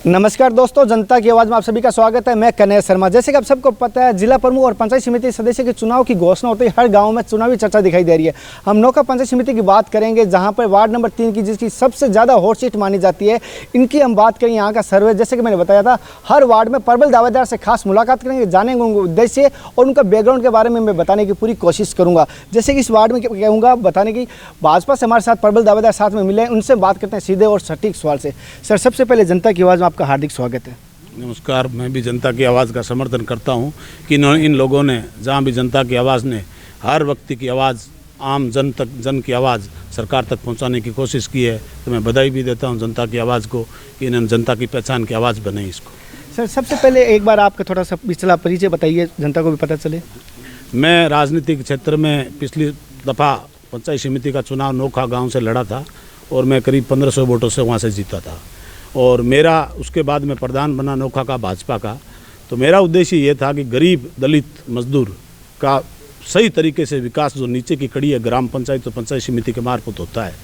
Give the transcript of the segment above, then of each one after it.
नमस्कार दोस्तों, जनता की आवाज़ में आप सभी का स्वागत है। मैं कन्हैया शर्मा। जैसे कि आप सबको पता है, जिला प्रमुख और पंचायत समिति सदस्य के चुनाव की घोषणा होते ही हर गांव में चुनावी चर्चा दिखाई दे रही है। हम नौका पंचायत समिति की बात करेंगे, जहां पर वार्ड नंबर 3 की जिसकी सबसे ज़्यादा हॉट सीट मानी जाती है, इनकी हम बात करेंगे। यहाँ का सर्वे, जैसे कि मैंने बताया था, हर वार्ड में प्रबल दावेदार से खास मुलाकात करेंगे, जानेंगे उनके उद्देश्य और उनका बैकग्राउंड के बारे में मैं बताने की पूरी कोशिश करूँगा। जैसे कि इस वार्ड में कहूँगा बताने की, भाजपा से हमारे साथ प्रबल दावेदार साथ में मिले, उनसे बात करते हैं सीधे और सटीक सवाल से। सर, सबसे पहले जनता की आवाज़ में आपका हार्दिक स्वागत है। नमस्कार। मैं भी जनता की आवाज़ का समर्थन करता हूं कि इन लोगों ने जहां भी जनता की आवाज़ ने हर व्यक्ति की आवाज़, आम जन की आवाज़ सरकार तक पहुंचाने की कोशिश की है, तो मैं बधाई भी देता हूं जनता की आवाज़ को कि इन्होंने जनता की पहचान की आवाज़ बनाई इसको। सर, सबसे पहले एक बार आपका थोड़ा सा पिछला परिचय बताइए, जनता को भी पता चले। मैं राजनीतिक क्षेत्र में पिछली दफ़ा पंचायत समिति का चुनाव नोखा गाँव से लड़ा था और मैं करीब 1500 वोटों से वहाँ से जीता था। और मेरा उसके बाद में प्रधान बना नोखा का भाजपा का। तो मेरा उद्देश्य ये था कि गरीब दलित मजदूर का सही तरीके से विकास, जो नीचे की कड़ी है ग्राम पंचायत तो पंचायत समिति के मार्फत होता है,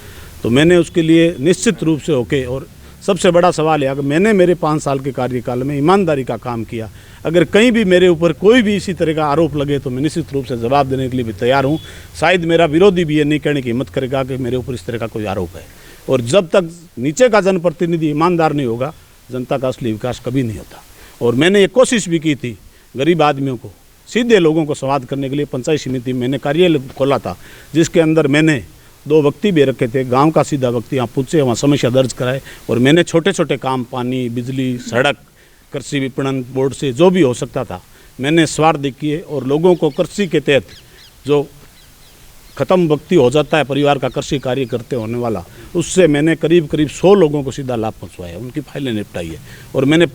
तो मैंने उसके लिए निश्चित रूप से होके, और सबसे बड़ा सवाल है कि मैंने मेरे 5 साल के कार्यकाल में ईमानदारी का काम किया। अगर कहीं भी मेरे ऊपर कोई भी इसी तरह का आरोप लगे तो मैं निश्चित रूप से जवाब देने के लिए भी तैयार हूँ। शायद मेरा विरोधी भी ये नहीं कहने की हिम्मत करेगा कि मेरे ऊपर इस तरह का कोई आरोप है। और जब तक नीचे का जनप्रतिनिधि ईमानदार नहीं होगा, जनता का असली विकास कभी नहीं होता। और मैंने ये कोशिश भी की थी, गरीब आदमियों को, सीधे लोगों को संवाद करने के लिए पंचायत समिति मैंने कार्यालय खोला था, जिसके अंदर मैंने 2 व्यक्ति भी रखे थे। गांव का सीधा व्यक्ति यहाँ पूछे, वहाँ समस्या दर्ज कराए, और मैंने छोटे छोटे काम, पानी, बिजली, सड़क, कृषि विपणन बोर्ड से जो भी हो सकता था मैंने स्वार्थ किए। और लोगों को कृषि के तहत जो ख़त्म व्यक्ति हो जाता है परिवार का कृषि कार्य करते होने वाला, उससे मैंने करीब 100 लोगों को सीधा लाभ पहुंचवाया, उनकी फाइलें निपटाई है। और मैंने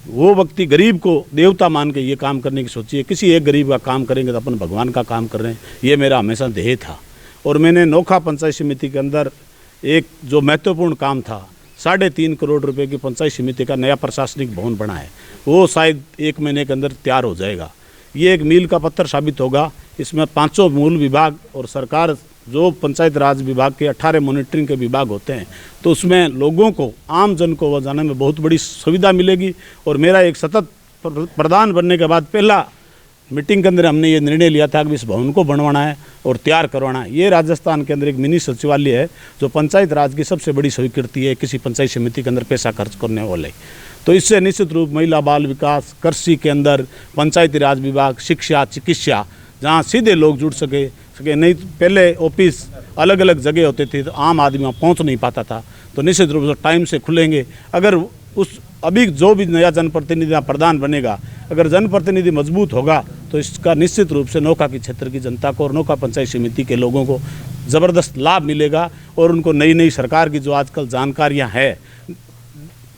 वो व्यक्ति गरीब को देवता मान के ये काम करने की सोची है। किसी एक गरीब का काम करेंगे तो अपन भगवान का काम कर रहे हैं, ये मेरा हमेशा ध्येय था। और मैंने नोखा पंचायत समिति के अंदर एक जो महत्वपूर्ण काम था, 3.5 करोड़ रुपए की पंचायत समिति का नया प्रशासनिक भवन बना है, वो शायद 1 महीने के अंदर तैयार हो जाएगा। ये एक मील का पत्थर साबित होगा। इसमें 5 मूल विभाग और सरकार जो पंचायत राज विभाग के 18 मॉनिटरिंग के विभाग होते हैं, तो उसमें लोगों को, आम जन को वह जाने में बहुत बड़ी सुविधा मिलेगी। और मेरा एक सतत प्रधान बनने के बाद पहला मीटिंग के अंदर हमने ये निर्णय लिया था कि इस भवन को बनवाना है और तैयार करवाना है। ये राजस्थान के अंदर एक मिनी सचिवालय है, जो पंचायत राज की सबसे बड़ी स्वीकृति है किसी पंचायत समिति के अंदर पैसा खर्च करने वाले। तो इससे निश्चित रूप महिला बाल विकास, कृषि के अंदर पंचायती राज विभाग, शिक्षा, चिकित्सा, जहाँ सीधे लोग जुड़ सके। नहीं तो पहले ऑफिस अलग अलग जगह होते थे, तो आम आदमी वहाँ पहुँच नहीं पाता था। तो निश्चित रूप से टाइम से खुलेंगे। अगर उस अभी जो भी नया जनप्रतिनिधि प्रधान बनेगा, अगर जनप्रतिनिधि मजबूत होगा, तो इसका निश्चित रूप से नौका की क्षेत्र की जनता को और नौका पंचायत समिति के लोगों को ज़बरदस्त लाभ मिलेगा। और उनको नई नई सरकार की जो आजकल जानकारियाँ हैं,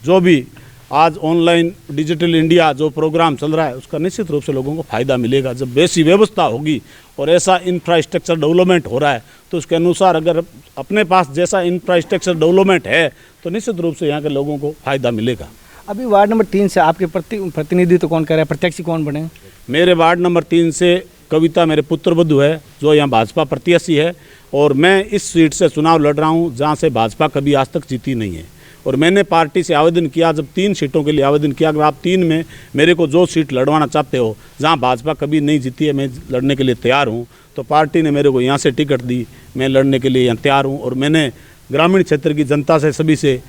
जो भी आज ऑनलाइन डिजिटल इंडिया जो प्रोग्राम चल रहा है, उसका निश्चित रूप से लोगों को फ़ायदा मिलेगा। जब वैसी व्यवस्था होगी और ऐसा इंफ्रास्ट्रक्चर डेवलपमेंट हो रहा है, तो उसके अनुसार अगर अपने पास जैसा इंफ्रास्ट्रक्चर डेवलपमेंट है, तो निश्चित रूप से यहाँ के लोगों को फ़ायदा मिलेगा। अभी वार्ड नंबर 3 से आपके प्रतिनिधित्व कौन कर रहा है, प्रत्याशी कौन बने? मेरे वार्ड नंबर 3 से कविता मेरे पुत्रवधू है, जो यहाँ भाजपा प्रत्याशी है। और मैं इस सीट से चुनाव लड़ रहा हूँ, जहाँ से भाजपा कभी आज तक जीती नहीं है। और मैंने पार्टी से आवेदन किया, जब 3 सीटों के लिए आवेदन किया, अगर आप 3 में मेरे को जो सीट लड़वाना चाहते हो, जहां भाजपा कभी नहीं जीती है, मैं लड़ने के लिए तैयार हूं। तो पार्टी ने मेरे को यहां से टिकट दी, मैं लड़ने के लिए यहाँ तैयार हूं। और मैंने ग्रामीण क्षेत्र की जनता से, सभी से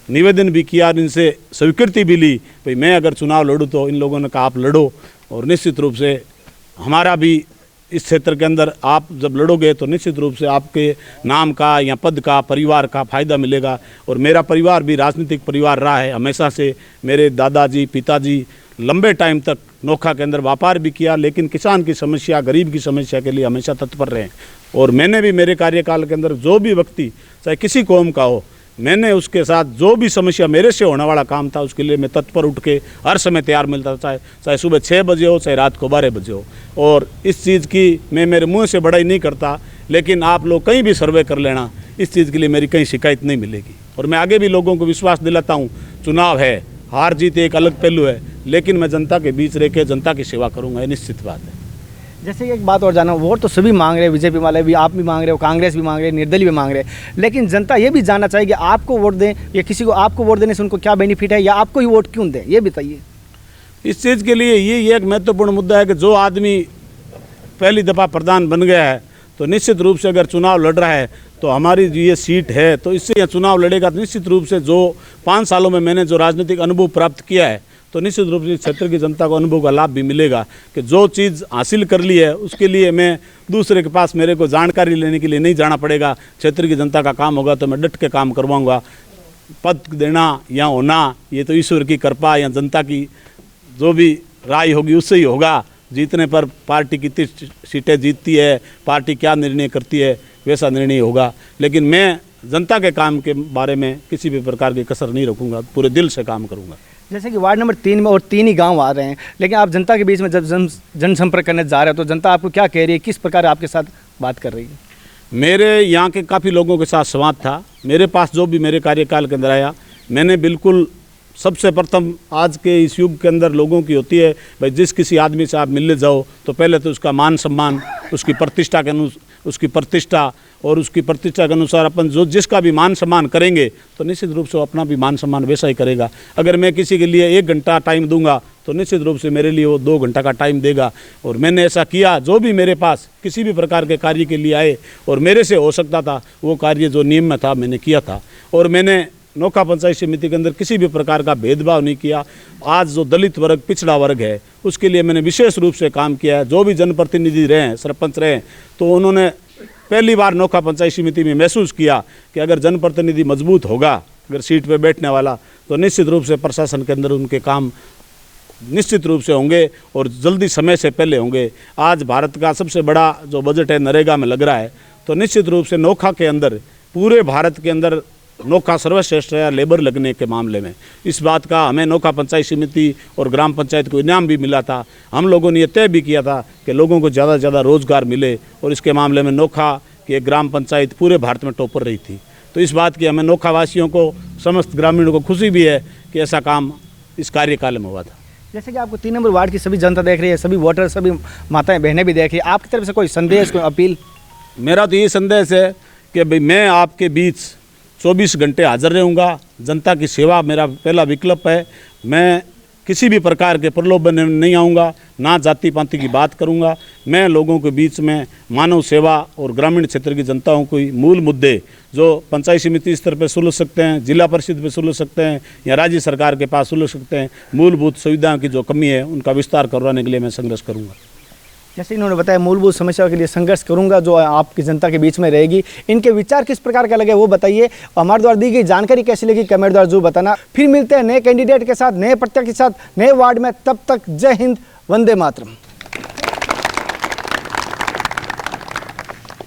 निवेदन भी किया, इनसे स्वीकृति भी ली, भाई मैं अगर चुनाव लड़ूँ तो इन लोगों ने कहा आप लड़ो। और निश्चित रूप से हमारा भी इस क्षेत्र के अंदर आप जब लड़ोगे तो निश्चित रूप से आपके नाम का या पद का, परिवार का फ़ायदा मिलेगा। और मेरा परिवार भी राजनीतिक परिवार रहा है हमेशा से। मेरे दादाजी, पिताजी लंबे टाइम तक नोखा के अंदर व्यापार भी किया, लेकिन किसान की समस्या, गरीब की समस्या के लिए हमेशा तत्पर रहे। और मैंने भी मेरे कार्यकाल के अंदर जो भी व्यक्ति, चाहे किसी कौम का हो, मैंने उसके साथ जो भी समस्या मेरे से होने वाला काम था, उसके लिए मैं तत्पर उठ के हर समय तैयार मिलता था, चाहे सुबह 6 बजे हो, चाहे रात को 12 बजे हो। और इस चीज़ की मैं मेरे मुंह से बड़ाई नहीं करता, लेकिन आप लोग कहीं भी सर्वे कर लेना, इस चीज़ के लिए मेरी कहीं शिकायत नहीं मिलेगी। और मैं आगे भी लोगों को विश्वास दिलाता हूँ, चुनाव है, हार जीत एक अलग पहलू है, लेकिन मैं जनता के बीच रह के जनता की सेवा करूँगा, ये निश्चित बात है। जैसे कि एक बात और जाना, वोट तो सभी मांग रहे हैं, बीजेपी वाले भी, आप भी मांग रहे हो, कांग्रेस भी मांग रहे हैं, निर्दलीय भी मांग रहे हैं, लेकिन जनता ये भी जानना चाहिए कि आपको वोट दें या किसी को आपको वोट देने से उनको क्या बेनिफिट है, या आपको ही वोट क्यों दें, ये बताइए। इस चीज़ के लिए ये एक महत्वपूर्ण मुद्दा है कि जो आदमी पहली दफ़ा प्रधान बन गया है तो निश्चित रूप से अगर चुनाव लड़ रहा है तो हमारी जो ये सीट है तो इससे यह चुनाव लड़ेगा तो निश्चित रूप से जो 5 सालों में मैंने जो राजनीतिक अनुभव प्राप्त किया है तो निश्चित रूप से क्षेत्र की जनता को अनुभव का लाभ भी मिलेगा कि जो चीज़ हासिल कर ली है उसके लिए मैं दूसरे के पास मेरे को जानकारी लेने के लिए नहीं जाना पड़ेगा। क्षेत्र की जनता का काम होगा तो मैं डट के काम करवाऊँगा। पद देना या होना ये तो ईश्वर की कृपा या जनता की जो भी राय होगी उससे ही होगा। जीतने पर पार्टी कितनी सीटें जीतती है, पार्टी क्या निर्णय करती है वैसा निर्णय होगा, लेकिन मैं जनता के काम के बारे में किसी भी प्रकार की कसर नहीं रखूँगा, पूरे दिल से काम करूँगा। जैसे कि वार्ड नंबर 3 में और 3 ही गांव आ रहे हैं, लेकिन आप जनता के बीच में जब जनसंपर्क करने जा रहे हो तो जनता आपको क्या कह रही है, किस प्रकार आपके साथ बात कर रही है? मेरे यहाँ के काफ़ी लोगों के साथ संवाद था। मेरे पास जो भी मेरे कार्यकाल के अंदर आया, मैंने बिल्कुल सबसे प्रथम आज के इस युग के अंदर लोगों की होती है भाई जिस किसी आदमी से आप मिलने जाओ तो पहले तो उसका मान सम्मान, उसकी प्रतिष्ठा के अनुसार अपन जो जिसका भी मान सम्मान करेंगे तो निश्चित रूप से वो अपना भी मान सम्मान वैसा ही करेगा। अगर मैं किसी के लिए 1 घंटा टाइम दूंगा तो निश्चित रूप से मेरे लिए वो 2 घंटा का टाइम देगा। और मैंने ऐसा किया, जो भी मेरे पास किसी भी प्रकार के कार्य के लिए आए और मेरे से हो सकता था वो कार्य जो नियम में था मैंने किया था। और मैंने नोखा पंचायत समिति के अंदर किसी भी प्रकार का भेदभाव नहीं किया। आज जो दलित वर्ग, पिछड़ा वर्ग है उसके लिए मैंने विशेष रूप से काम किया है। जो भी जनप्रतिनिधि रहे हैं, सरपंच रहे हैं, तो उन्होंने पहली बार नोखा पंचायत समिति में महसूस किया कि अगर जनप्रतिनिधि मजबूत होगा, अगर सीट पे बैठने वाला, तो निश्चित रूप से प्रशासन के अंदर उनके काम निश्चित रूप से होंगे और जल्दी समय से पहले होंगे। आज भारत का सबसे बड़ा जो बजट है नरेगा में लग रहा है, तो निश्चित रूप से नोखा के अंदर पूरे भारत के अंदर नोखा सर्वश्रेष्ठ है लेबर लगने के मामले में। इस बात का हमें नोखा पंचायत समिति और ग्राम पंचायत को इनाम भी मिला था। हम लोगों ने यह तय भी किया था कि लोगों को ज़्यादा से ज़्यादा रोजगार मिले, और इसके मामले में नोखा की ग्राम पंचायत पूरे भारत में टॉपर रही थी। तो इस बात की हमें नोखा वासियों को, समस्त ग्रामीणों को खुशी भी है कि ऐसा काम इस कार्यकाल में हुआ था। जैसे कि आपको 3 नंबर वार्ड की सभी जनता देख रही है, सभी वोटर, सभी माताएं बहनें भी देख रही है, आपकी तरफ से कोई संदेश, कोई अपील? मेरा तो ये संदेश है कि भाई मैं आपके बीच 24 घंटे हाजिर रहूँगा। जनता की सेवा मेरा पहला विकल्प है। मैं किसी भी प्रकार के प्रलोभन में नहीं आऊँगा, ना जाति पाति की बात करूँगा। मैं लोगों के बीच में मानव सेवा और ग्रामीण क्षेत्र की जनताओं को मूल मुद्दे जो पंचायत समिति स्तर पर सुलझ सकते हैं, जिला परिषद पे सुलझ सकते हैं या राज्य सरकार के पास सुलझ सकते हैं, मूलभूत सुविधाओं की जो कमी है उनका विस्तार करवाने के लिए मैं संघर्ष करूँगा। जैसे इन्होंने बताया मूलभूत समस्याओं के लिए संघर्ष करूंगा जो आपकी जनता के बीच में रहेगी। इनके विचार किस प्रकार का लगे वो बताइए। हमारे द्वारा दी गई जानकारी कैसी लगी कमेंट द्वारा जरूर बताना। फिर मिलते हैं नए कैंडिडेट के साथ, नए प्रत्याशी के साथ, नए वार्ड में। तब तक जय हिंद, वंदे मातरम।